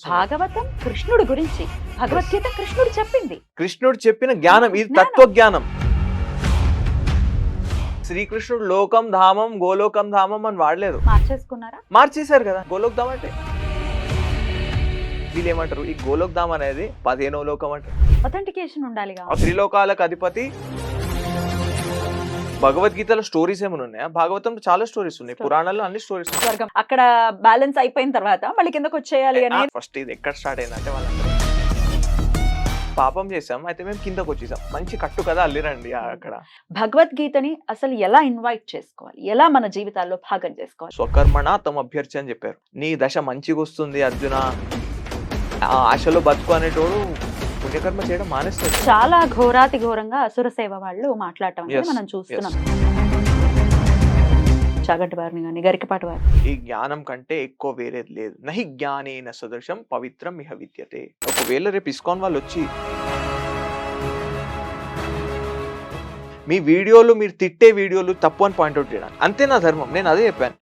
భాగవతం కృష్ణుడి గురించి, భగవద్గీత కృష్ణుడు చెప్పింది. కృష్ణుడు చెప్పిన జ్ఞానం ఇది జ్ఞానం. తత్వజ్ఞానం. శ్రీకృష్ణుడు లోకం ధామం గోలోకం ధామం అని వాడలేదు, మార్చేసుకున్నారా? మార్చేశారు కదా. గోలోక్ ధామ్ అంటే వీళ్ళు ఏమంటారు, ఈ గోలోక్ ధామ్ అనేది 15వ లోకం అంటారు. అథెంటికేషన్ ఉండాలిగా. ఆ త్రిలోకాలకు అధిపతి. భగవద్గీతలో స్టోరీస్ ఏమైనా ఉన్నాయా? భాగవతంలో చాలా స్టోరీస్ ఉన్నాయి, పురాణాల్లో అన్ని స్టోరీస్ ఉన్నాయి. స్వర్గం అక్కడ బ్యాలెన్స్ అయిపోయిన తర్వాత మళ్ళీ కిందకు వచ్చేయాలి అని. ఫస్ట్ ఇది ఎక్కడ స్టార్ట్ అయిందంటే వాళ్ళందరూ పాపం చేసాం, అయితే మేము కిందకు వచ్చేసాం. మంచి కట్టు కదా అల్లిరండి అక్కడ. భగవద్గీతని అసలు ఎలా ఇన్వైట్ చేసుకోవాలి, ఎలా మన జీవితాల్లో భాగం చేసుకోవాలి? స్వకర్మణ తమ అభ్యర్థి అని చెప్పారు. నీ దశ మంచిగా వస్తుంది అర్జున, ఆ ఆశలో బతుకు అనేటోడు పుణ్యకర్మ చేయడం మానేస్తాడు. చాలా ఘోరాతి ఘోరంగా అసుర సేవ వాళ్ళు మాట్లాడటం అనేది Yes, మనం చూస్తున్నాం. చాగంటి వారిని కానీ గరికపాటి వారి. ఈ జ్ఞానం కంటే ఎక్కువ వేరేది లేదు. నహి జ్ఞానేన సదృశం పవిత్రం ఇహ విద్యతే. ఒకవేళ రేపు ఇస్కాన్ వాళ్ళు వచ్చి మీ వీడియోలు, మీరు తిట్టే వీడియోలు తప్పు అని పాయింట్అవుట్ చేయడానికి, అంతే నా ధర్మం. నేను అదే చెప్పాను.